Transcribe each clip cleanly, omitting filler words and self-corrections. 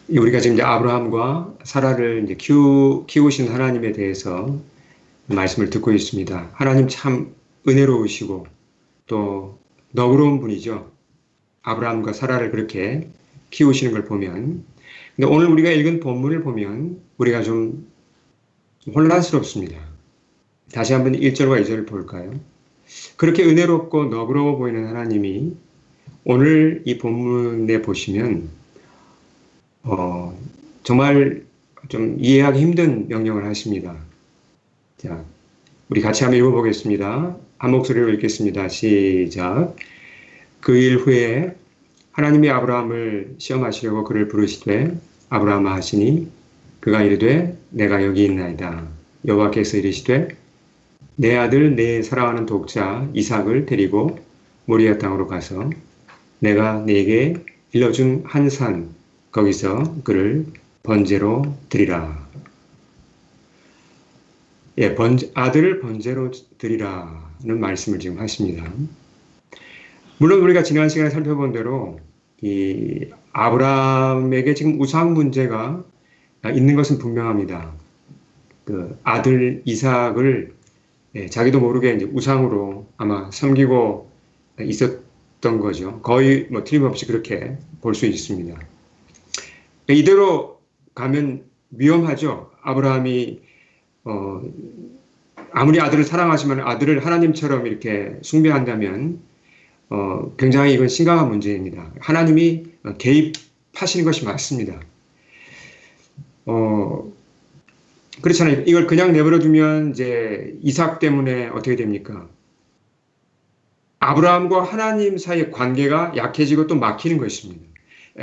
우리가 지금 이제 아브라함과 사라를 이제 키우신 하나님에 대해서 말씀을 듣고 있습니다. 하나님 참 은혜로우시고 또 너그러운 분이죠. 아브라함과 사라를 그렇게 키우시는 걸 보면. 근데 오늘 우리가 읽은 본문을 보면 우리가 좀 혼란스럽습니다. 다시 한번 1절과 2절을 볼까요? 그렇게 은혜롭고 너그러워 보이는 하나님이 오늘 이 본문에 보시면 어, 정말 좀 이해하기 힘든 명령을 하십니다. 자, 우리 같이 한번 읽어보겠습니다. 한 목소리로 읽겠습니다. 시작. 그 일 후에 하나님이 아브라함을 시험하시려고 그를 부르시되 아브라함아 하시니 그가 이르되 내가 여기 있나이다. 여호와께서 이르시되 내 아들 내 사랑하는 독자 이삭을 데리고 모리아 땅으로 가서 내가 네게 일러준 한 산 거기서 그를 번제로 드리라. 예, 아들을 번제로 드리라는 말씀을 지금 하십니다. 물론 우리가 지난 시간에 살펴본 대로 이 아브라함에게 지금 우상 문제가 있는 것은 분명합니다. 그 아들 이삭을 자기도 모르게 이제 우상으로 아마 섬기고 있었던 거죠. 거의 뭐 틀림없이 그렇게 볼 수 있습니다. 이대로 가면 위험하죠. 아브라함이 아무리 아들을 사랑하지만 아들을 하나님처럼 이렇게 숭배한다면 굉장히 이건 심각한 문제입니다. 하나님이 개입하시는 것이 맞습니다. 그렇잖아요. 이걸 그냥 내버려 두면 이제 이삭 때문에 어떻게 됩니까? 아브라함과 하나님 사이의 관계가 약해지고 또 막히는 것입니다.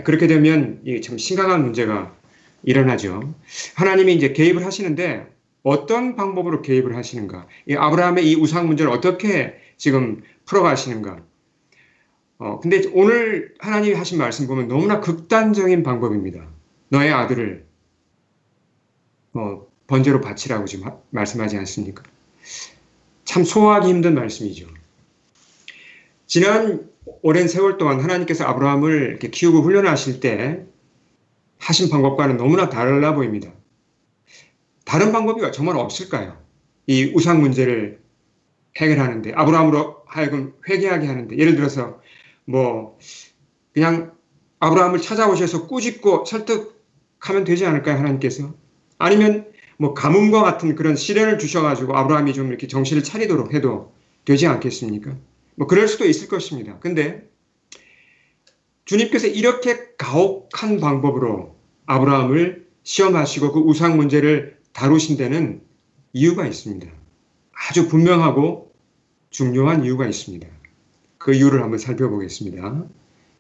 그렇게 되면 참 심각한 문제가 일어나죠. 하나님이 이제 개입을 하시는데 어떤 방법으로 개입을 하시는가? 이 아브라함의 이 우상 문제를 어떻게 지금 풀어가시는가? 근데 오늘 하나님이 하신 말씀 보면 너무나 극단적인 방법입니다. 너의 아들을 번제로 바치라고 지금 말씀하지 않습니까? 참 소화하기 힘든 말씀이죠. 지난 오랜 세월 동안 하나님께서 아브라함을 이렇게 키우고 훈련하실 때 하신 방법과는 너무나 달라 보입니다. 다른 방법이 정말 없을까요? 이 우상 문제를 해결하는데, 아브라함으로 하여금 회개하게 하는데, 예를 들어서 뭐 그냥 아브라함을 찾아오셔서 꾸짖고 설득하면 되지 않을까요? 하나님께서. 아니면 뭐 가뭄과 같은 그런 시련을 주셔가지고 아브라함이 좀 이렇게 정신을 차리도록 해도 되지 않겠습니까? 뭐 그럴 수도 있을 것입니다. 근데 주님께서 이렇게 가혹한 방법으로 아브라함을 시험하시고 그 우상 문제를 다루신 데는 이유가 있습니다. 아주 분명하고 중요한 이유가 있습니다. 그 이유를 한번 살펴보겠습니다.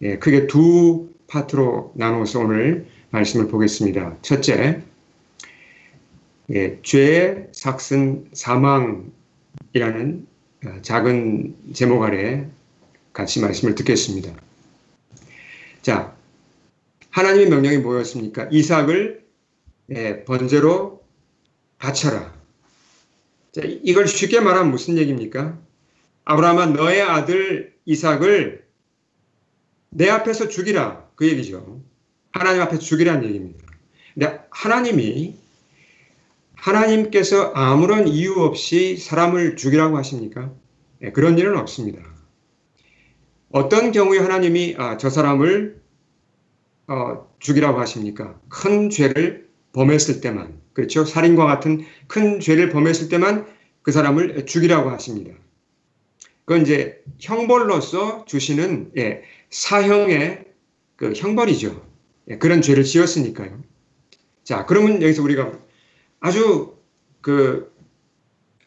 예, 크게 두 파트로 나누어서 오늘 말씀을 보겠습니다. 첫째, 죄의 삭슨 사망이라는 작은 제목 아래 같이 말씀을 듣겠습니다. 자, 하나님의 명령이 뭐였습니까? 이삭을 번제로 바쳐라. 자, 이걸 쉽게 말하면 무슨 얘기입니까? 아브라함아, 너의 아들 이삭을 내 앞에서 죽이라. 그 얘기죠. 하나님 앞에서 죽이라는 얘기입니다. 근데 하나님께서 아무런 이유 없이 사람을 죽이라고 하십니까? 그런 일은 없습니다. 어떤 경우에 하나님이 저 사람을 죽이라고 하십니까? 큰 죄를 범했을 때만, 그렇죠? 살인과 같은 큰 죄를 범했을 때만 그 사람을 죽이라고 하십니다. 그건 이제 형벌로서 주시는 사형의 그 형벌이죠. 그런 죄를 지었으니까요. 자, 그러면 여기서 우리가 아주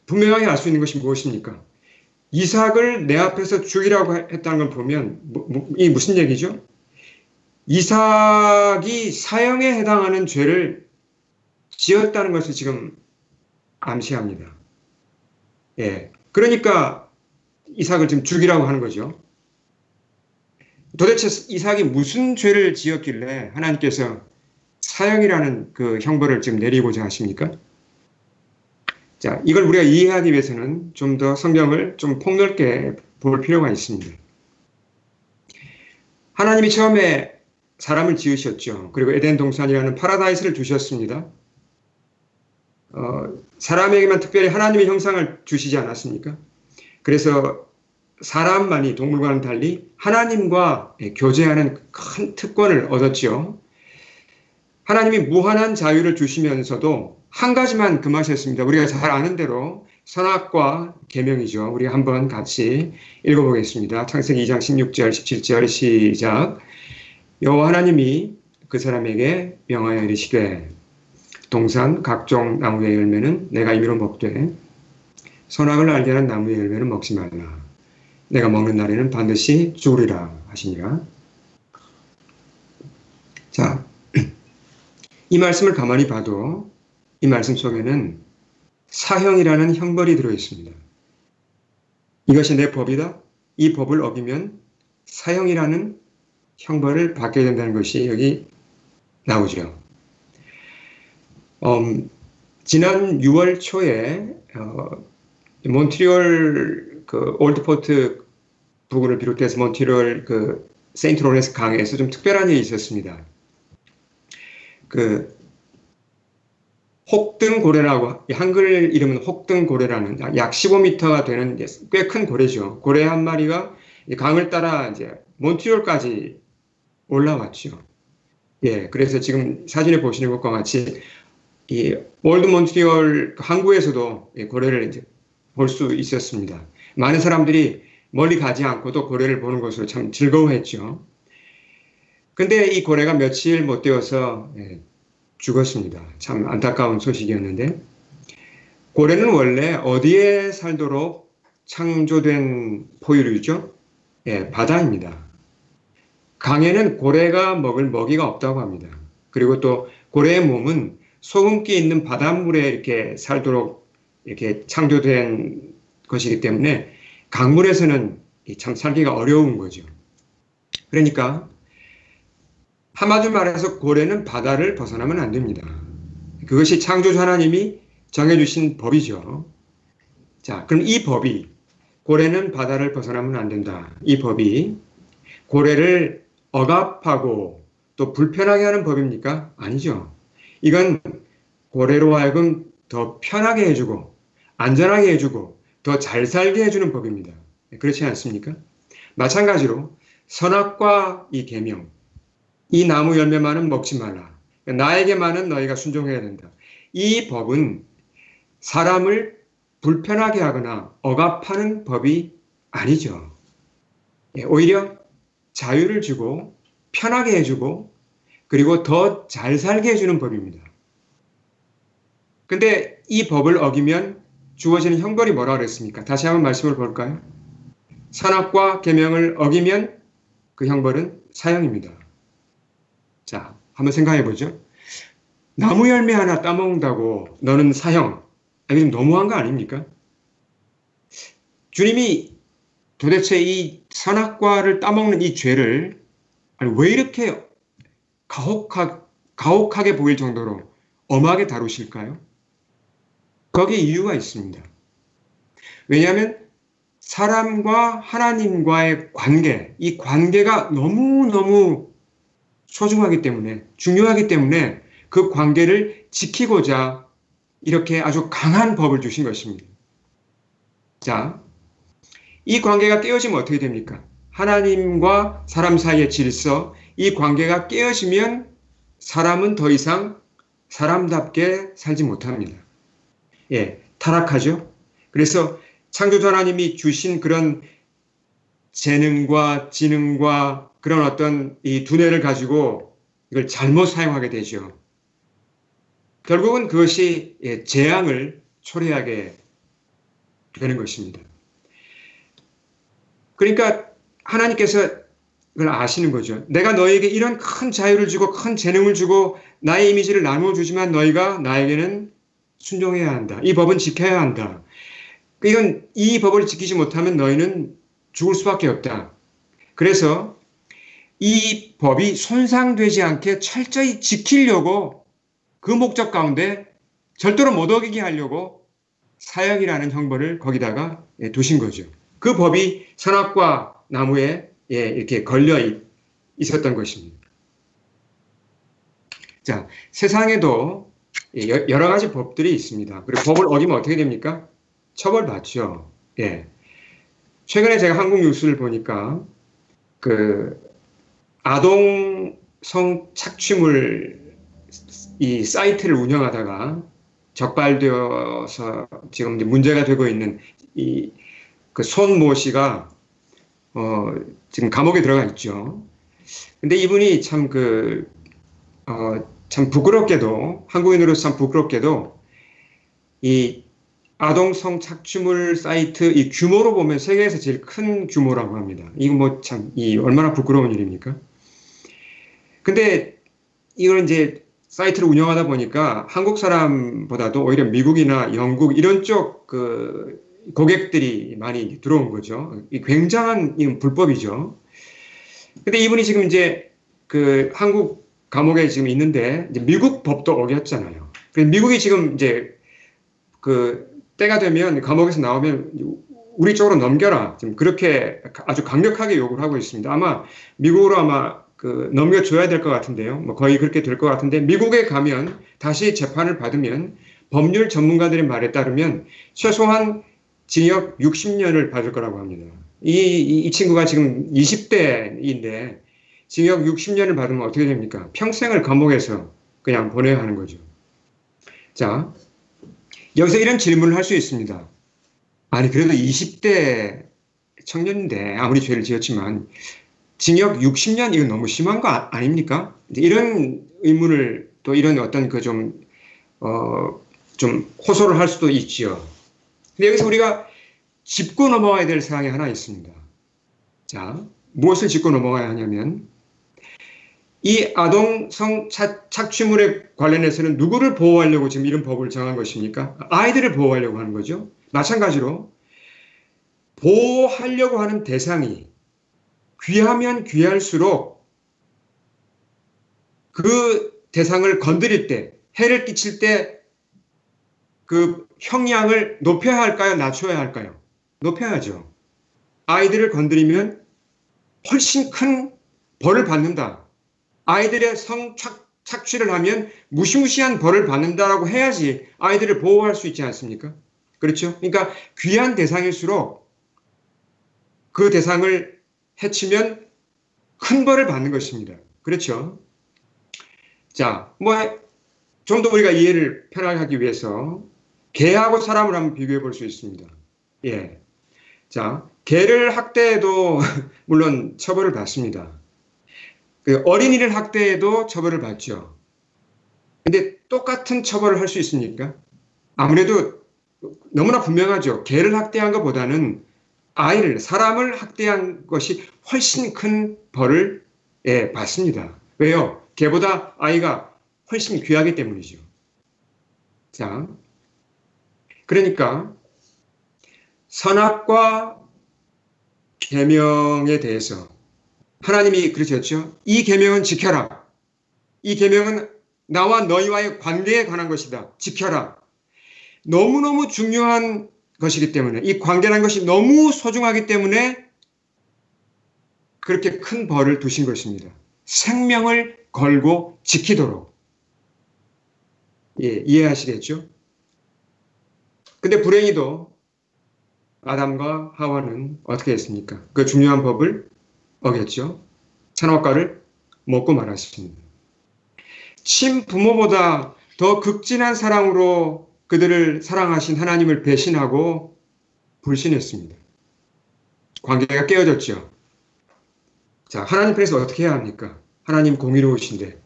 분명하게 알 수 있는 것이 무엇입니까? 이삭을 내 앞에서 죽이라고 했다는 걸 보면 이 무슨 얘기죠? 이삭이 사형에 해당하는 죄를 지었다는 것을 지금 암시합니다. 그러니까 이삭을 지금 죽이라고 하는 거죠. 도대체 이삭이 무슨 죄를 지었길래 하나님께서 사형이라는 그 형벌을 지금 내리고자 하십니까? 자, 이걸 우리가 이해하기 위해서는 좀 더 성경을 좀 폭넓게 볼 필요가 있습니다. 하나님이 처음에 사람을 지으셨죠. 그리고 에덴 동산이라는 파라다이스를 주셨습니다. 사람에게만 특별히 하나님의 형상을 주시지 않았습니까? 그래서 사람만이 동물과는 달리 하나님과 교제하는 큰 특권을 얻었지요. 하나님이 무한한 자유를 주시면서도 한 가지만 금하셨습니다. 우리가 잘 아는 대로 선악과 계명이죠. 우리 한번 같이 읽어보겠습니다. 창세기 2장 16절, 17절 시작. 여호와 하나님이 그 사람에게 명하여 이르시되 동산 각종 나무의 열매는 내가 임의로 먹되 선악을 알게 하는 나무의 열매는 먹지 말라. 내가 먹는 날에는 반드시 죽으리라 하시니라. 자, 이 말씀을 가만히 봐도 이 말씀 속에는 사형이라는 형벌이 들어 있습니다. 이것이 내 법이다. 이 법을 어기면 사형이라는 형벌을 받게 된다는 것이 여기 나오죠. 지난 6월 초에 몬트리올 그 올드포트 부근을 비롯해서 몬트리올 그 세인트 로렌스 강에서 좀 특별한 일이 있었습니다. 그 혹등고래라고, 한글 이름은 혹등고래라는 약 15m가 되는 꽤 큰 고래죠. 고래 한 마리가 강을 따라 이제 몬트리올까지 올라왔죠. 예, 그래서 지금 사진에 보시는 것과 같이 이 올드 몬트리올 항구에서도 고래를 이제 볼 수 있었습니다. 많은 사람들이 멀리 가지 않고도 고래를 보는 것으로 참 즐거워했죠. 근데 이 고래가 며칠 못 되어서 죽었습니다. 참 안타까운 소식이었는데, 고래는 원래 어디에 살도록 창조된 포유류죠? 예, 바다입니다. 강에는 고래가 먹을 먹이가 없다고 합니다. 그리고 또 고래의 몸은 소금기 있는 바닷물에 이렇게 살도록 이렇게 창조된 것이기 때문에 강물에서는 참 살기가 어려운 거죠. 그러니까 한마디로 말해서 고래는 바다를 벗어나면 안 됩니다. 그것이 창조주 하나님이 정해주신 법이죠. 자, 그럼 이 법이, 고래는 바다를 벗어나면 안 된다. 이 법이 고래를 억압하고 또 불편하게 하는 법입니까? 아니죠. 이건 고래로 하여금 더 편하게 해주고 안전하게 해주고 더 잘 살게 해주는 법입니다. 그렇지 않습니까? 마찬가지로 선악과 이 계명, 이 나무 열매만은 먹지 말라. 나에게만은 너희가 순종해야 된다. 이 법은 사람을 불편하게 하거나 억압하는 법이 아니죠. 오히려 자유를 주고 편하게 해주고 그리고 더 잘 살게 해주는 법입니다. 근데 이 법을 어기면 주어지는 형벌이 뭐라 그랬습니까? 다시 한번 말씀을 볼까요? 선악과 계명을 어기면 그 형벌은 사형입니다. 자, 한번 생각해 보죠. 나무 열매 하나 따먹는다고 너는 사형. 이게 좀 너무한 거 아닙니까? 주님이 도대체 이 선악과를 따먹는 이 죄를 왜 이렇게 가혹하게 보일 정도로 엄하게 다루실까요? 거기에 이유가 있습니다. 왜냐하면 사람과 하나님과의 관계, 이 관계가 너무너무 소중하기 때문에, 중요하기 때문에 그 관계를 지키고자 이렇게 아주 강한 법을 주신 것입니다. 자, 이 관계가 깨어지면 어떻게 됩니까? 하나님과 사람 사이의 질서, 이 관계가 깨어지면 사람은 더 이상 사람답게 살지 못합니다. 예, 타락하죠. 그래서 창조주 하나님이 주신 그런 재능과 지능과 그런 어떤 이 두뇌를 가지고 이걸 잘못 사용하게 되죠. 결국은 그것이 재앙을 초래하게 되는 것입니다. 그러니까 하나님께서 그걸 아시는 거죠. 내가 너에게 이런 큰 자유를 주고 큰 재능을 주고 나의 이미지를 나눠주지만 너희가 나에게는 순종해야 한다. 이 법은 지켜야 한다. 이건 이 법을 지키지 못하면 너희는 죽을 수밖에 없다. 그래서 이 법이 손상되지 않게 철저히 지키려고 그 목적 가운데 절대로 못 어기게 하려고 사형이라는 형벌을 거기다가 두신 거죠. 그 법이 선악과 나무에 이렇게 걸려 있었던 것입니다. 자, 세상에도 여러 가지 법들이 있습니다. 그리고 법을 어기면 어떻게 됩니까? 처벌받죠. 예. 최근에 제가 한국 뉴스를 보니까 그 아동 성 착취물 이 사이트를 운영하다가 적발되어서 지금 이제 문제가 되고 있는 이 그 손모 씨가 지금 감옥에 들어가 있죠. 근데 이분이 참 부끄럽게도 한국인으로서 참 부끄럽게도 이 아동 성착취물 사이트 이 규모로 보면 세계에서 제일 큰 규모라고 합니다. 이거 뭐 참 이 얼마나 부끄러운 일입니까? 근데 이걸 이제 사이트를 운영하다 보니까 한국 사람보다도 오히려 미국이나 영국 이런 쪽 그 고객들이 많이 들어온 거죠. 이 굉장한 이 불법이죠. 근데 이분이 지금 이제 그 한국 감옥에 지금 있는데 이제 미국 법도 어겼잖아요. 그래서 미국이 지금 이제 그 때가 되면 감옥에서 나오면 우리 쪽으로 넘겨라. 지금 그렇게 아주 강력하게 요구를 하고 있습니다. 아마 미국으로 아마 그 넘겨줘야 될 것 같은데요. 뭐 거의 그렇게 될 것 같은데 미국에 가면 다시 재판을 받으면 법률 전문가들의 말에 따르면 최소한 징역 60년을 받을 거라고 합니다. 이 친구가 지금 20대인데 징역 60년을 받으면 어떻게 됩니까? 평생을 감옥에서 그냥 보내야 하는 거죠. 자, 여기서 이런 질문을 할 수 있습니다. 아니, 그래도 20대 청년인데 아무리 죄를 지었지만 징역 60년 이건 너무 심한 거 아닙니까? 이런 의문을 또 이런 어떤 그 좀 호소를 할 수도 있지요. 근데 여기서 우리가 짚고 넘어가야 될 사항이 하나 있습니다. 자, 무엇을 짚고 넘어가야 하냐면 이 아동 성 착취물에 관련해서는 누구를 보호하려고 지금 이런 법을 정한 것입니까? 아이들을 보호하려고 하는 거죠. 마찬가지로 보호하려고 하는 대상이 귀하면 귀할수록 그 대상을 건드릴 때, 해를 끼칠 때 그 형량을 높여야 할까요? 낮춰야 할까요? 높여야죠. 아이들을 건드리면 훨씬 큰 벌을 받는다. 아이들의 성착취를 하면 무시무시한 벌을 받는다라고 해야지 아이들을 보호할 수 있지 않습니까? 그렇죠? 그러니까 귀한 대상일수록 그 대상을 해치면 큰 벌을 받는 것입니다. 그렇죠? 자, 뭐 좀 더 우리가 이해를 편하게 하기 위해서 개하고 사람을 한번 비교해 볼 수 있습니다. 예. 자, 개를 학대해도 물론 처벌을 받습니다. 그 어린이를 학대해도 처벌을 받죠. 근데 똑같은 처벌을 할 수 있습니까? 아무래도 너무나 분명하죠. 개를 학대한 것보다는 아이를, 사람을 학대한 것이 훨씬 큰 벌을 받습니다. 왜요? 개보다 아이가 훨씬 귀하기 때문이죠. 자, 그러니까 선악과 계명에 대해서 하나님이 그러셨죠. 이 계명은 지켜라. 이 계명은 나와 너희와의 관계에 관한 것이다. 지켜라. 너무너무 중요한 것이기 때문에 이 관계라는 것이 너무 소중하기 때문에 그렇게 큰 벌을 두신 것입니다. 생명을 걸고 지키도록. 예, 이해하시겠죠? 근데 불행히도 아담과 하와는 어떻게 했습니까? 그 중요한 법을 어겼죠. 선악과를 먹고 말았습니다. 친부모보다 더 극진한 사랑으로 그들을 사랑하신 하나님을 배신하고 불신했습니다. 관계가 깨어졌죠. 자, 하나님 편에서 어떻게 해야 합니까? 하나님 공의로우신데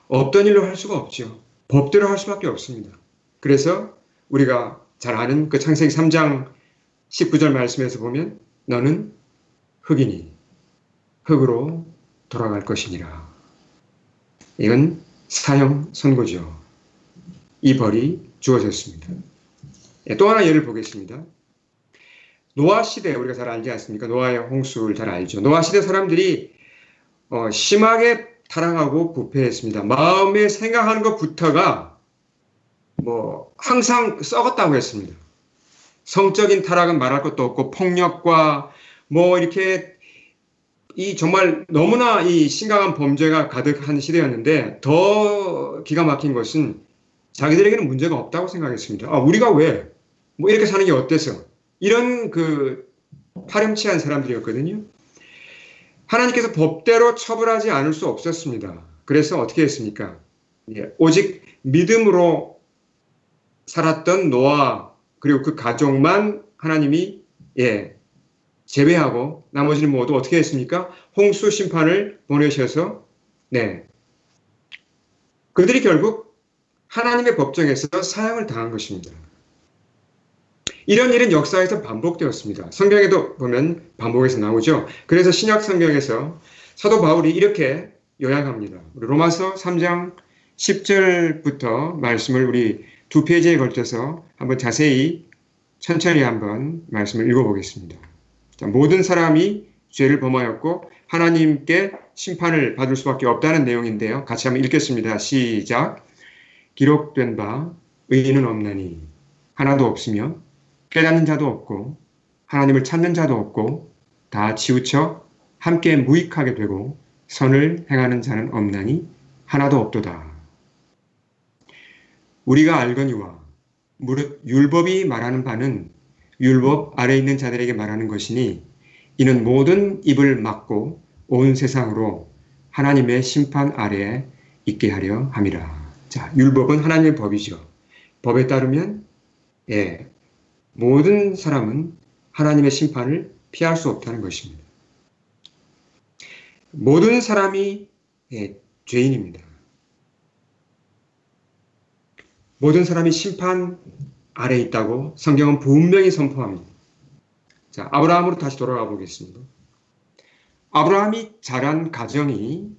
없던 일로 할 수가 없죠. 법대로 할 수밖에 없습니다. 그래서 우리가 잘 아는 그 창세기 3장 19절 말씀에서 보면 너는 흙이니 흙으로 돌아갈 것이니라. 이건 사형 선고죠. 이 벌이 주어졌습니다. 또 하나 예를 보겠습니다. 노아 시대 우리가 잘 알지 않습니까? 노아의 홍수를 잘 알죠. 노아 시대 사람들이 심하게 타락하고 부패했습니다. 마음에 생각하는 것부터가 뭐 항상 썩었다고 했습니다. 성적인 타락은 말할 것도 없고 폭력과 뭐 이렇게 이 정말 너무나 이 심각한 범죄가 가득한 시대였는데 더 기가 막힌 것은 자기들에게는 문제가 없다고 생각했습니다. 아, 우리가 왜? 뭐 이렇게 사는 게 어때서? 이런 그 파렴치한 사람들이었거든요. 하나님께서 법대로 처벌하지 않을 수 없었습니다. 그래서 어떻게 했습니까? 예, 오직 믿음으로 살았던 노아 그리고 그 가족만 하나님이 제외하고 나머지는 모두 어떻게 했습니까? 홍수 심판을 보내셔서 그들이 결국 하나님의 법정에서 사형을 당한 것입니다. 이런 일은 역사에서 반복되었습니다. 성경에도 보면 반복해서 나오죠. 그래서 신약 성경에서 사도 바울이 이렇게 요약합니다. 우리 로마서 3장 10절부터 말씀을 우리 두 페이지에 걸쳐서 한번 자세히 천천히 한번 말씀을 읽어보겠습니다. 자, 모든 사람이 죄를 범하였고 하나님께 심판을 받을 수밖에 없다는 내용인데요. 같이 한번 읽겠습니다. 시작. 기록된 바 의인은 없나니 하나도 없으며 깨닫는 자도 없고 하나님을 찾는 자도 없고 다 치우쳐 함께 무익하게 되고 선을 행하는 자는 없나니 하나도 없도다. 우리가 알거니와 무릇 율법이 말하는 바는 율법 아래 있는 자들에게 말하는 것이니 이는 모든 입을 막고 온 세상으로 하나님의 심판 아래에 있게 하려 함이라. 자, 율법은 하나님의 법이죠. 법에 따르면 모든 사람은 하나님의 심판을 피할 수 없다는 것입니다. 모든 사람이 죄인입니다. 모든 사람이 심판 아래에 있다고 성경은 분명히 선포합니다. 자, 아브라함으로 다시 돌아가 보겠습니다. 아브라함이 자란 가정이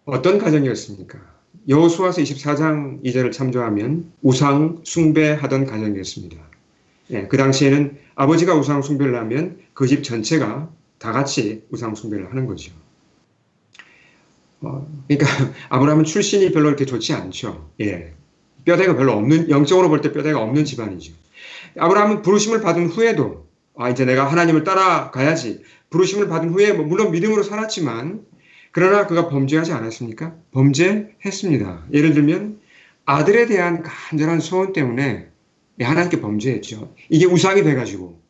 어떤 가정이었습니까? 여호수아서 24장 2절을 참조하면 우상 숭배하던 가정이었습니다. 그 당시에는 아버지가 우상 숭배를 하면 그 집 전체가 다 같이 우상 숭배를 하는 거죠. 그러니까 아브라함은 출신이 별로 이렇게 좋지 않죠. 뼈대가 별로 없는, 영적으로 볼 때 뼈대가 없는 집안이죠. 아브라함은 부르심을 받은 후에도 이제 내가 하나님을 따라가야지. 부르심을 받은 후에 물론 믿음으로 살았지만 그러나 그가 범죄하지 않았습니까? 범죄했습니다. 예를 들면 아들에 대한 간절한 소원 때문에 하나님께 범죄했죠. 이게 우상이 돼가지고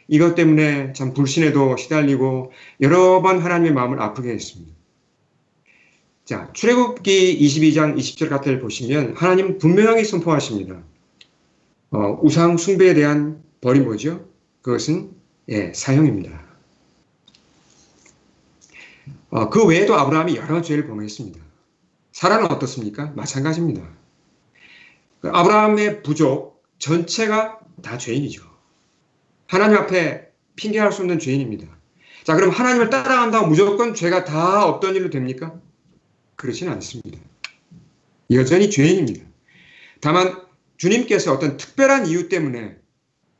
이것 때문에 참 불신에도 시달리고 여러 번 하나님의 마음을 아프게 했습니다. 자, 출애굽기 22장 20절 같은 걸 보시면 하나님 분명히 선포하십니다. 우상 숭배에 대한 벌이 뭐죠? 그것은 사형입니다. 그 외에도 아브라함이 여러 죄를 범했습니다. 사라는 어떻습니까? 마찬가지입니다. 아브라함의 부족 전체가 다 죄인이죠. 하나님 앞에 핑계할 수 없는 죄인입니다. 자, 그럼 하나님을 따라간다고 무조건 죄가 다 없던 일로 됩니까? 그렇지는 않습니다. 여전히 죄인입니다. 다만 주님께서 어떤 특별한 이유 때문에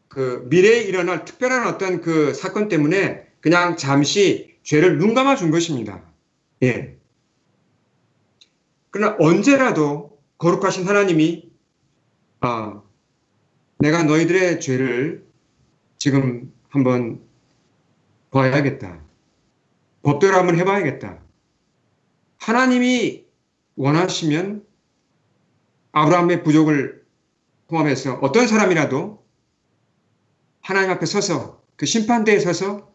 그 미래에 일어날 특별한 어떤 그 사건 때문에 그냥 잠시 죄를 눈 감아 준 것입니다. 그러나 언제라도 거룩하신 하나님이 내가 너희들의 죄를 지금 한번 봐야겠다. 법대로 한번 해봐야겠다. 하나님이 원하시면 아브라함의 부족을 포함해서 어떤 사람이라도 하나님 앞에 서서 그 심판대에 서서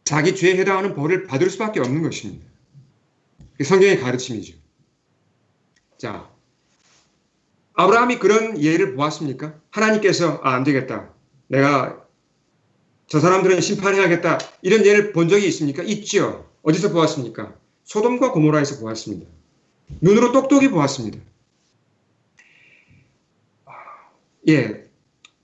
자기 죄에 해당하는 벌을 받을 수밖에 없는 것입니다. 성경의 가르침이죠. 자, 아브라함이 그런 예를 보았습니까? 하나님께서 안 되겠다. 내가 저 사람들은 심판해야겠다. 이런 예를 본 적이 있습니까? 있죠. 어디서 보았습니까? 소돔과 고모라에서 보았습니다. 눈으로 똑똑히 보았습니다.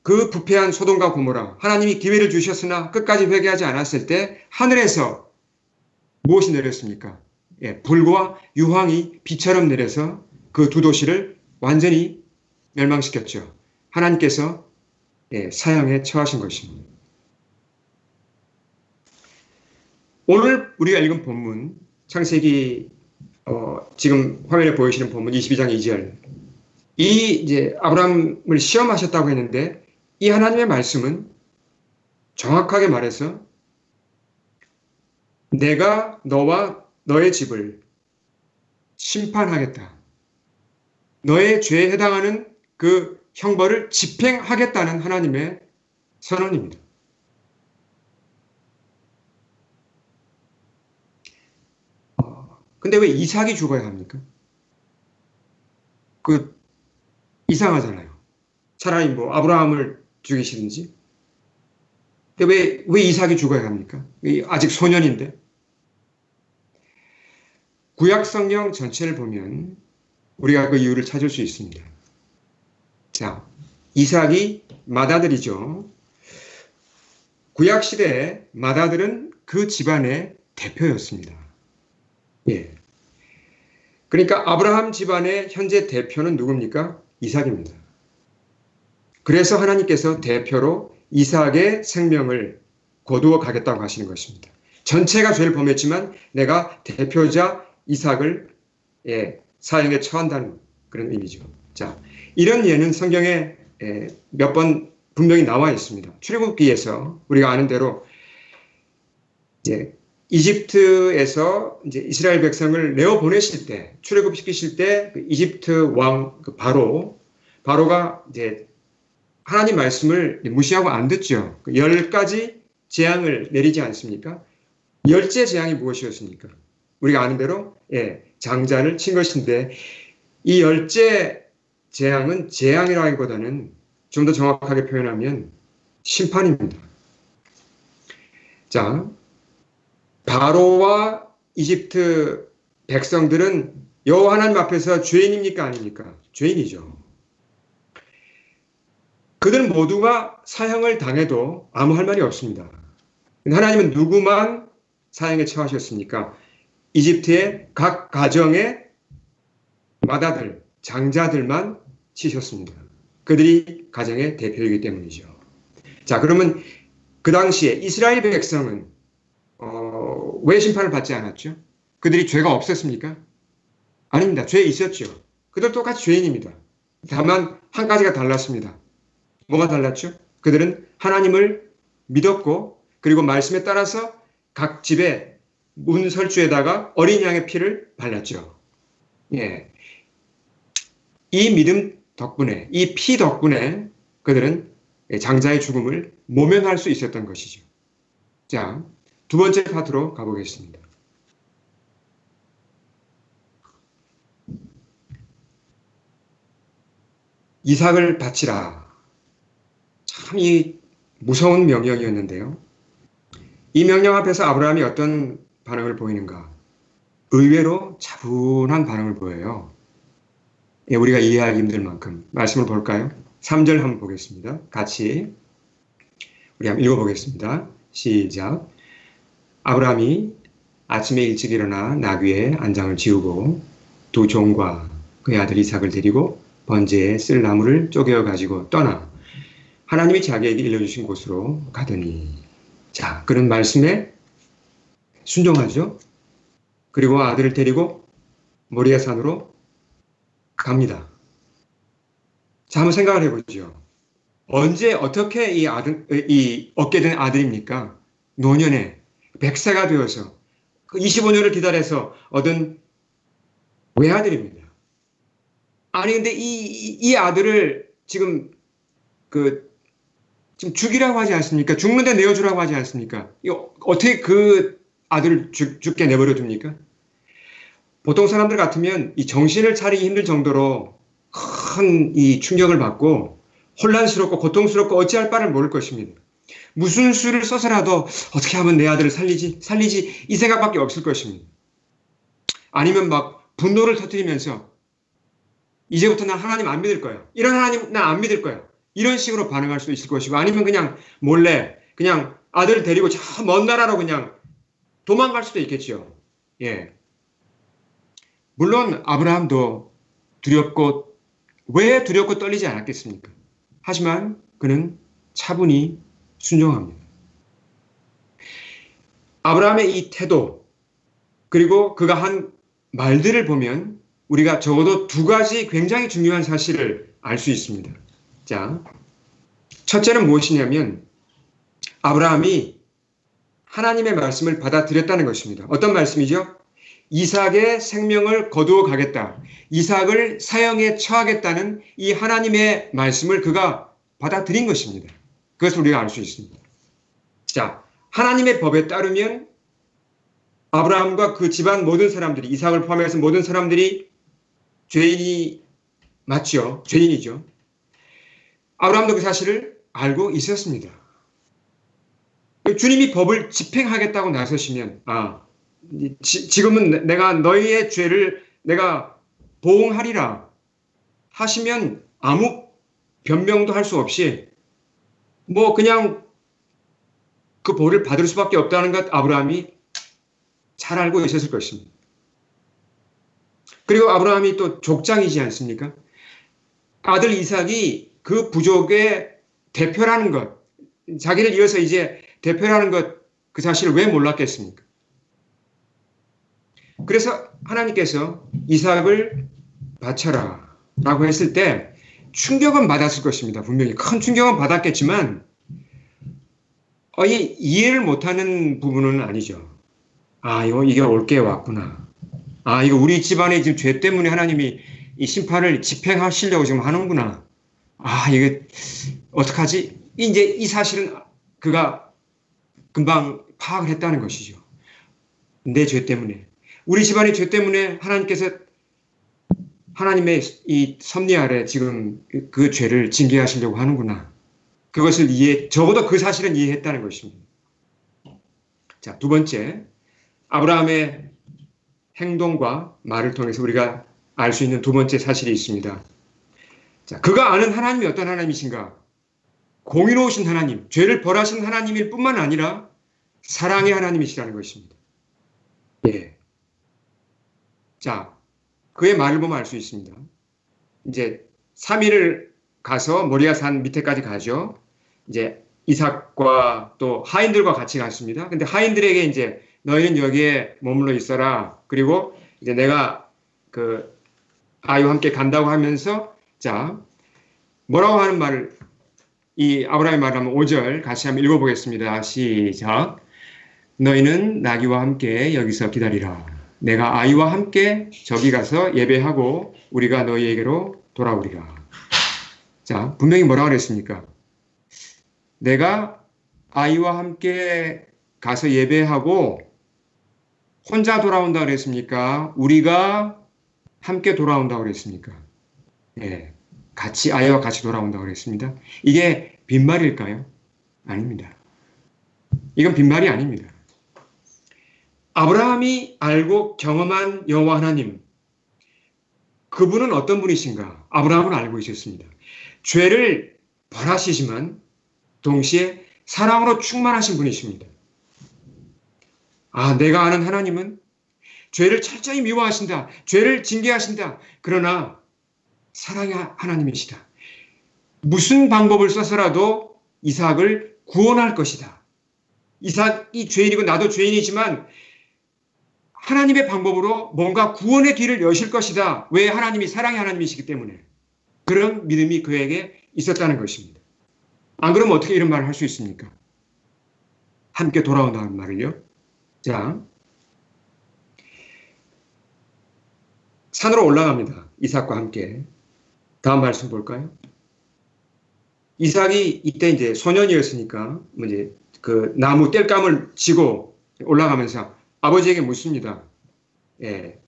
그 부패한 소돔과 고모라, 하나님이 기회를 주셨으나 끝까지 회개하지 않았을 때 하늘에서 무엇이 내렸습니까? 불과 유황이 비처럼 내려서 그 두 도시를 완전히 멸망시켰죠. 하나님께서 사형에 처하신 것입니다. 오늘 우리가 읽은 본문 창세기 지금 화면에 보이시는 본문 22장 2절 이제 아브라함을 시험하셨다고 했는데 이 하나님의 말씀은 정확하게 말해서 내가 너와 너의 집을 심판하겠다. 너의 죄에 해당하는 그 형벌을 집행하겠다는 하나님의 선언입니다. 근데 왜 이삭이 죽어야 합니까? 그 이상하잖아요. 차라리 뭐 아브라함을 죽이시든지. 근데 왜 이삭이 죽어야 합니까? 아직 소년인데. 구약 성경 전체를 보면 우리가 그 이유를 찾을 수 있습니다. 자, 이삭이 맏아들이죠. 구약 시대에 맏아들은 그 집안의 대표였습니다. 예. 그러니까 아브라함 집안의 현재 대표는 누굽니까? 이삭입니다. 그래서 하나님께서 대표로 이삭의 생명을 거두어 가겠다고 하시는 것입니다. 전체가 죄를 범했지만 내가 대표자 이삭을 사형에 처한다는 그런 의미죠. 자, 이런 예는 성경에 몇 번 분명히 나와 있습니다. 출애굽기에서 우리가 아는 대로 이제 이집트에서 이제 이스라엘 백성을 내어 보내실 때, 출애굽시키실 때 그 이집트 왕 그 바로가 이제 하나님 말씀을 무시하고 안 듣죠. 10가지 재앙을 내리지 않습니까? 10째 재앙이 무엇이었습니까? 우리가 아는 대로 장자를 친 것인데 이 10째 재앙은 재앙이라기보다는 좀 더 정확하게 표현하면 심판입니다. 자, 바로와 이집트 백성들은 여호와 하나님 앞에서 죄인입니까? 아닙니까? 죄인이죠. 그들 모두가 사형을 당해도 아무 할 말이 없습니다. 하나님은 누구만 사형에 처하셨습니까? 이집트의 각 가정의 맏아들, 장자들만 치셨습니다. 그들이 가정의 대표이기 때문이죠. 자, 그러면 그 당시에 이스라엘 백성은 왜 심판을 받지 않았죠? 그들이 죄가 없었습니까? 아닙니다. 죄 있었죠. 그들 똑같이 죄인입니다. 다만 한 가지가 달랐습니다. 뭐가 달랐죠? 그들은 하나님을 믿었고 그리고 말씀에 따라서 각 집에 문설주에다가 어린 양의 피를 발랐죠. 예. 이 믿음 덕분에, 이 피 덕분에 그들은 장자의 죽음을 모면할 수 있었던 것이죠. 자, 두 번째 파트로 가보겠습니다. 이삭을 바치라. 참 이 무서운 명령이었는데요. 이 명령 앞에서 아브라함이 어떤 반응을 보이는가? 의외로 차분한 반응을 보여요. 우리가 이해하기 힘들 만큼. 말씀을 볼까요? 3절 한번 보겠습니다. 같이 우리 한번 읽어보겠습니다. 시작. 아브라함이 아침에 일찍 일어나 나귀의 안장을 지우고 두 종과 그의 아들 이삭을 데리고 번제에 쓸 나무를 쪼개어 가지고 떠나 하나님이 자기에게 일러주신 곳으로 가더니, 자, 그런 말씀에 순종하죠. 그리고 아들을 데리고 모리아 산으로 갑니다. 자, 한번 생각을 해보죠. 언제 어떻게 얻게 된 아들입니까? 노년에 100세가 되어서 25년을 기다려서 얻은 외아들입니다. 아니 근데 이 아들을 지금 지금 죽이라고 하지 않습니까? 죽는데 내어주라고 하지 않습니까? 이거 어떻게 그 아들을 죽게 내버려 둡니까? 보통 사람들 같으면 이 정신을 차리기 힘들 정도로 큰 이 충격을 받고 혼란스럽고 고통스럽고 어찌할 바를 모를 것입니다. 무슨 수를 써서라도 어떻게 하면 내 아들을 살리지 이 생각밖에 없을 것입니다. 아니면 막 분노를 터뜨리면서 이제부터 난 하나님 안 믿을 거야. 이런 하나님 난 안 믿을 거야. 이런 식으로 반응할 수 있을 것이고, 아니면 그냥 몰래 그냥 아들을 데리고 저 먼 나라로 그냥 도망갈 수도 있겠죠. 예. 물론 아브라함도 왜 두렵고 떨리지 않았겠습니까? 하지만 그는 차분히 순종합니다. 아브라함의 이 태도, 그리고 그가 한 말들을 보면 우리가 적어도 두 가지 굉장히 중요한 사실을 알 수 있습니다. 자, 첫째는 무엇이냐면 아브라함이 하나님의 말씀을 받아들였다는 것입니다. 어떤 말씀이죠? 이삭의 생명을 거두어 가겠다. 이삭을 사형에 처하겠다는 이 하나님의 말씀을 그가 받아들인 것입니다. 그것을 우리가 알 수 있습니다. 자, 하나님의 법에 따르면 아브라함과 그 집안 모든 사람들이, 이삭을 포함해서 모든 사람들이 죄인이 맞죠. 죄인이죠. 아브라함도 그 사실을 알고 있었습니다. 주님이 법을 집행하겠다고 나서시면, 지금은 내가 너희의 죄를 내가 보응하리라 하시면 아무 변명도 할 수 없이 그냥 그 벌을 받을 수밖에 없다는 것 아브라함이 잘 알고 있었을 것입니다. 그리고 아브라함이 또 족장이지 않습니까? 아들 이삭이 그 부족의 대표라는 것, 자기를 이어서 이제 대표라는 것, 그 사실을 왜 몰랐겠습니까? 그래서 하나님께서 이삭을 바쳐라 라고 했을 때 충격은 받았을 것입니다. 분명히 큰 충격은 받았겠지만 이해를 못하는 부분은 아니죠. 이게 옳게 왔구나. 이거 우리 집안의 지금 죄 때문에 하나님이 이 심판을 집행하시려고 지금 하는구나. 이게 어떡하지? 이제 이 사실은 그가 금방 파악을 했다는 것이죠. 내 죄 때문에. 우리 집안의 죄 때문에 하나님께서 하나님의 이 섭리 아래 지금 그 죄를 징계하시려고 하는구나. 그것을 적어도 그 사실은 이해했다는 것입니다. 자, 두 번째. 아브라함의 행동과 말을 통해서 우리가 알 수 있는 두 번째 사실이 있습니다. 자, 그가 아는 하나님이 어떤 하나님이신가? 공의로우신 하나님, 죄를 벌하신 하나님일 뿐만 아니라 사랑의 하나님이시라는 것입니다. 예. 자, 그의 말을 보면 알 수 있습니다. 이제 3일을 가서 모리아 산 밑에까지 가죠. 이제 이삭과 또 하인들과 같이 갔습니다. 근데 하인들에게 이제 너희는 여기에 머물러 있어라. 그리고 이제 내가 그 아이와 함께 간다고 하면서 자, 뭐라고 하는 말을 이 아브라함의 말을 한번 5절 같이 한번 읽어보겠습니다. 시작. 너희는 나귀와 함께 여기서 기다리라. 내가 아이와 함께 저기 가서 예배하고 우리가 너희에게로 돌아오리라. 자, 분명히 뭐라고 그랬습니까? 내가 아이와 함께 가서 예배하고 혼자 돌아온다 그랬습니까? 우리가 함께 돌아온다 그랬습니까? 네, 같이 아이와 같이 돌아온다 그랬습니다. 이게 빈말일까요? 아닙니다. 이건 빈말이 아닙니다. 아브라함이 알고 경험한 여호와 하나님, 그분은 어떤 분이신가? 아브라함은 알고 있었습니다. 죄를 벌하시지만 동시에 사랑으로 충만하신 분이십니다. 내가 아는 하나님은 죄를 철저히 미워하신다. 죄를 징계하신다. 그러나 사랑의 하나님이시다. 무슨 방법을 써서라도 이삭을 구원할 것이다. 이삭이 죄인이고 나도 죄인이지만 하나님의 방법으로 뭔가 구원의 길을 여실 것이다. 왜? 하나님이 사랑의 하나님이시기 때문에. 그런 믿음이 그에게 있었다는 것입니다. 안 그러면 어떻게 이런 말을 할 수 있습니까? 함께 돌아온다는 말을요. 자, 산으로 올라갑니다. 이삭과 함께. 다음 말씀 볼까요? 이삭이 이때 이제 소년이었으니까 이제 그 나무 땔감을 지고 올라가면서 아버지에게 묻습니다. 예,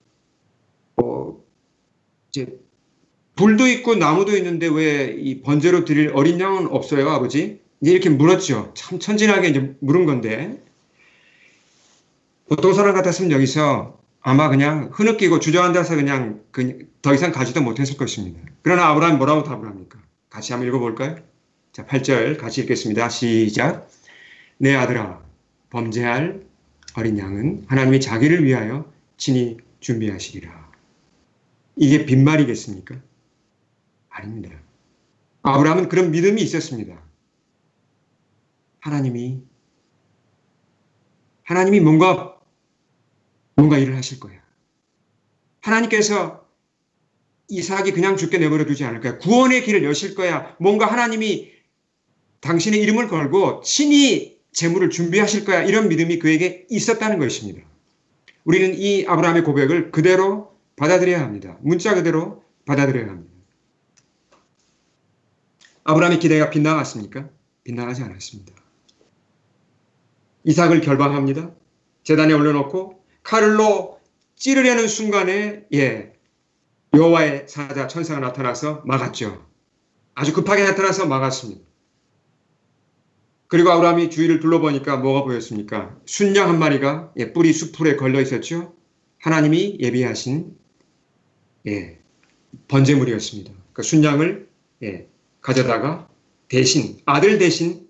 이제 불도 있고 나무도 있는데 왜 이 번제로 드릴 어린 양은 없어요, 아버지? 이제 이렇게 물었죠. 참 천진하게 이제 물은 건데 보통 사람 같았으면 여기서 아마 그냥 흐느끼고 주저앉아서 그냥 더 이상 가지도 못했을 것입니다. 그러나 아브라함이 뭐라고 답을 합니까? 같이 한번 읽어볼까요? 자, 8절 같이 읽겠습니다. 시작. 내 아들아, 범죄할 어린 양은 하나님이 자기를 위하여 친히 준비하시리라. 이게 빈말이겠습니까? 아닙니다. 아브라함은 그런 믿음이 있었습니다. 하나님이 뭔가 일을 하실 거야. 하나님께서 이삭이 그냥 죽게 내버려 두지 않을 거야. 구원의 길을 여실 거야. 뭔가 하나님이 당신의 이름을 걸고 친히 재물을 준비하실 거야. 이런 믿음이 그에게 있었다는 것입니다. 우리는 이 아브라함의 고백을 그대로 받아들여야 합니다. 문자 그대로 받아들여야 합니다. 아브라함의 기대가 빗나갔습니까? 빗나가지 않았습니다. 이삭을 결방합니다. 제단에 올려놓고 칼로 찌르려는 순간에 여호와의 사자 천사가 나타나서 막았죠. 아주 급하게 나타나서 막았습니다. 그리고 아브라함이 주위를 둘러보니까 뭐가 보였습니까? 순양 한 마리가 뿌리 숲풀에 걸려 있었죠. 하나님이 예비하신 번제물이었습니다. 그 순양을 가져다가 아들 대신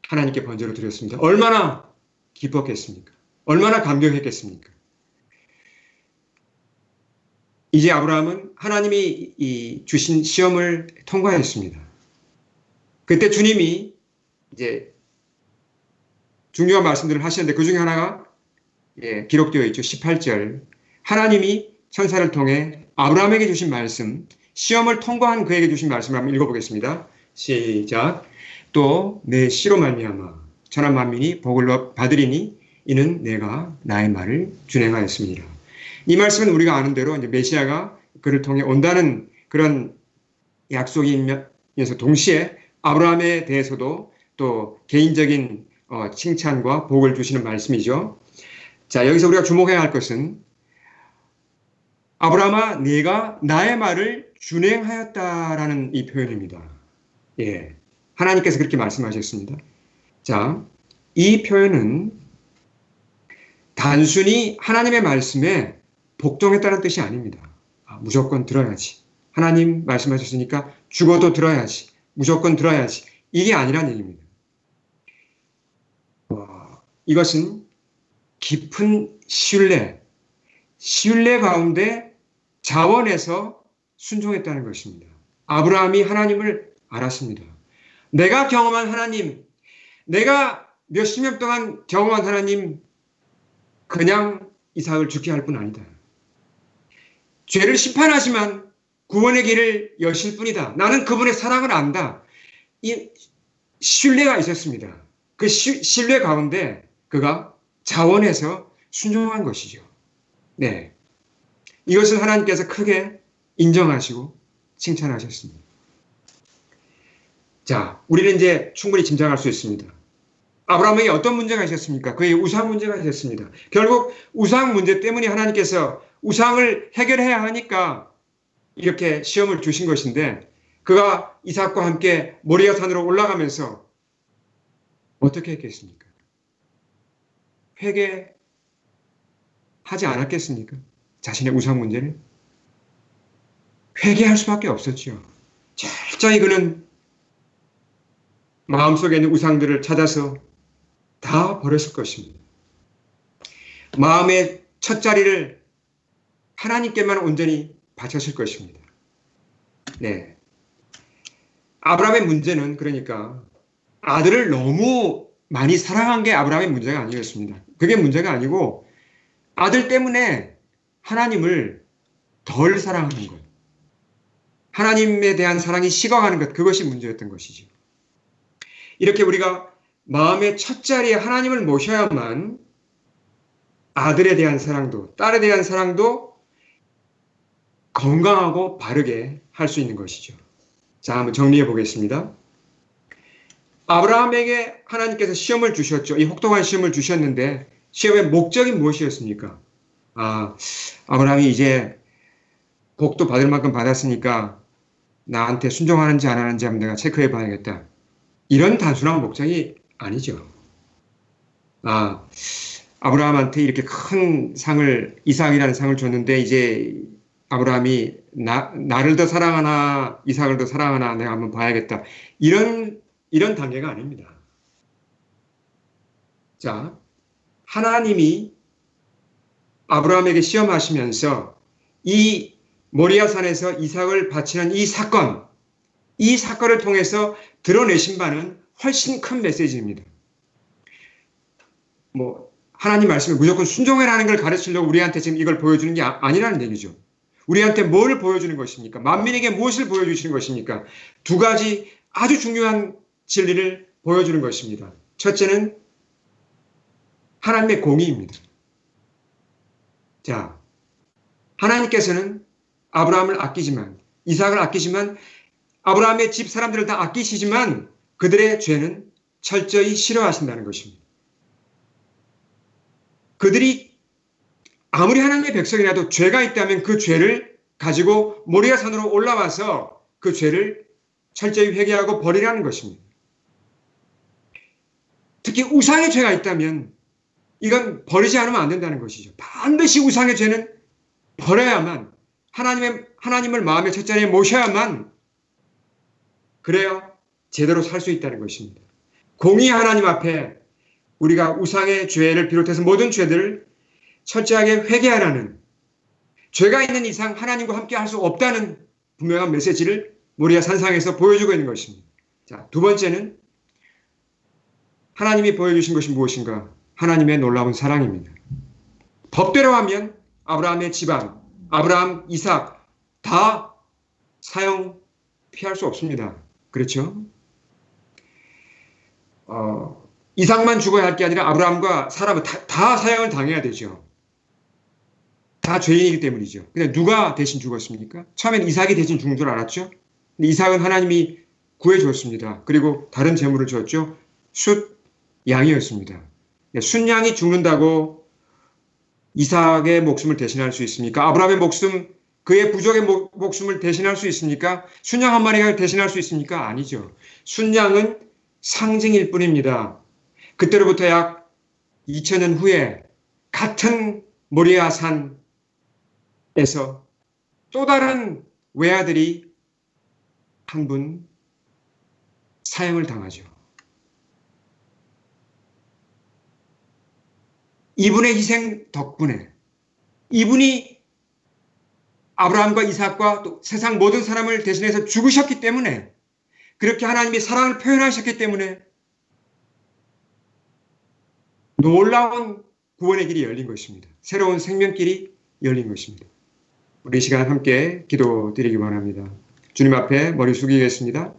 하나님께 번제로 드렸습니다. 얼마나 기뻤겠습니까? 얼마나 감격했겠습니까? 이제 아브라함은 하나님이 주신 시험을 통과했습니다. 그때 주님이 이제 중요한 말씀들을 하셨는데 그 중에 하나가 기록되어 있죠. 18절. 하나님이 천사를 통해 아브라함에게 주신 말씀, 시험을 통과한 그에게 주신 말씀을 한번 읽어보겠습니다. 시작. 또 내 씨로 말미암아 천한 만민이 복을 받으리니 이는 내가 나의 말을 준행하였습니다. 이 말씀은 우리가 아는 대로 이제 메시아가 그를 통해 온다는 그런 약속이면서 동시에 아브라함에 대해서도 또 개인적인 칭찬과 복을 주시는 말씀이죠. 자, 여기서 우리가 주목해야 할 것은 아브라함아 네가 나의 말을 준행하였다라는 이 표현입니다. 하나님께서 그렇게 말씀하셨습니다. 자, 이 표현은 단순히 하나님의 말씀에 복종했다는 뜻이 아닙니다. 무조건 들어야지. 하나님 말씀하셨으니까 죽어도 들어야지. 무조건 들어야지. 이게 아니란 얘기입니다. 이것은 깊은 신뢰 가운데 자원해서 순종했다는 것입니다. 아브라함이 하나님을 알았습니다. 내가 경험한 하나님, 내가 몇십 년 동안 경험한 하나님, 그냥 이삭을 죽게 할 뿐 아니다. 죄를 심판하지만 구원의 길을 여실 뿐이다. 나는 그분의 사랑을 안다. 이 신뢰가 있었습니다. 그 신뢰 가운데 그가 자원해서 순종한 것이죠. 네, 이것을 하나님께서 크게 인정하시고 칭찬하셨습니다. 자, 우리는 이제 충분히 짐작할 수 있습니다. 아브라함에게 어떤 문제가 있었습니까? 그의 우상 문제가 있었습니다. 결국 우상 문제 때문에 하나님께서 우상을 해결해야 하니까 이렇게 시험을 주신 것인데 그가 이삭과 함께 모리아 산으로 올라가면서 어떻게 했겠습니까? 회개하지 않았겠습니까? 자신의 우상 문제를 회개할 수밖에 없었죠. 철저히 그는 마음속에 있는 우상들을 찾아서 다 버렸을 것입니다. 마음의 첫 자리를 하나님께만 온전히 바쳤을 것입니다. 네, 아브라함의 문제는 그러니까 아들을 너무 많이 사랑한 게 아브라함의 문제가 아니었습니다. 그게 문제가 아니고 아들 때문에 하나님을 덜 사랑하는 것, 하나님에 대한 사랑이 식어가는 것, 그것이 문제였던 것이죠. 이렇게 우리가 마음의 첫 자리에 하나님을 모셔야만 아들에 대한 사랑도 딸에 대한 사랑도 건강하고 바르게 할 수 있는 것이죠. 자, 한번 정리해 보겠습니다. 아브라함에게 하나님께서 시험을 주셨죠. 이 혹독한 시험을 주셨는데 시험의 목적이 무엇이었습니까? 아브라함이 이제 복도 받을 만큼 받았으니까 나한테 순종하는지 안 하는지 한번 내가 체크해 봐야겠다. 이런 단순한 목적이 아니죠. 아브라함한테 이렇게 큰 상을, 이삭이라는 상을 줬는데 이제 아브라함이 나를 더 사랑하나 이삭을 더 사랑하나 내가 한번 봐야겠다. 이런 단계가 아닙니다. 자, 하나님이 아브라함에게 시험하시면서 이 모리아산에서 이삭을 바치는 이 사건을 통해서 드러내신 바는 훨씬 큰 메시지입니다. 하나님 말씀에 무조건 순종해라는 걸 가르치려고 우리한테 지금 이걸 보여주는 게 아니라는 얘기죠. 우리한테 뭘 보여주는 것입니까? 만민에게 무엇을 보여주시는 것입니까? 두 가지 아주 중요한 진리를 보여주는 것입니다. 첫째는 하나님의 공의입니다. 자, 하나님께서는 아브라함을 아끼지만, 이삭을 아끼지만, 아브라함의 집 사람들을 다 아끼시지만 그들의 죄는 철저히 싫어하신다는 것입니다. 그들이 아무리 하나님의 백성이라도 죄가 있다면 그 죄를 가지고 모리아 산으로 올라와서 그 죄를 철저히 회개하고 버리라는 것입니다. 특히 우상의 죄가 있다면 이건 버리지 않으면 안 된다는 것이죠. 반드시 우상의 죄는 버려야만, 하나님을 마음의 첫자리에 모셔야만, 그래야 제대로 살 수 있다는 것입니다. 공의 하나님 앞에 우리가 우상의 죄를 비롯해서 모든 죄들을 철저하게 회개하라는, 죄가 있는 이상 하나님과 함께 할 수 없다는 분명한 메시지를 모리아 산상에서 보여주고 있는 것입니다. 자, 두 번째는 하나님이 보여주신 것이 무엇인가? 하나님의 놀라운 사랑입니다. 법대로 하면 아브라함의 집안, 아브라함, 이삭 다 사형 피할 수 없습니다. 그렇죠? 이삭만 죽어야 할 게 아니라 아브라함과 사라가 다 사형을 당해야 되죠. 다 죄인이기 때문이죠. 근데 누가 대신 죽었습니까? 처음엔 이삭이 대신 죽은 줄 알았죠? 근데 이삭은 하나님이 구해줬습니다. 그리고 다른 재물을 줬죠. 숫 양이었습니다. 순양이 죽는다고 이삭의 목숨을 대신할 수 있습니까? 아브라함의 목숨, 그의 부족의 목숨을 대신할 수 있습니까? 순양 한 마리가 대신할 수 있습니까? 아니죠. 순양은 상징일 뿐입니다. 그때로부터 약 2000년 후에 같은 모리아 산에서 또 다른 외아들이 한 분 사형을 당하죠. 이분의 희생 덕분에, 이분이 아브라함과 이삭과 또 세상 모든 사람을 대신해서 죽으셨기 때문에, 그렇게 하나님이 사랑을 표현하셨기 때문에 놀라운 구원의 길이 열린 것입니다. 새로운 생명길이 열린 것입니다. 우리 이 시간 함께 기도드리기 원합니다. 주님 앞에 머리 숙이겠습니다.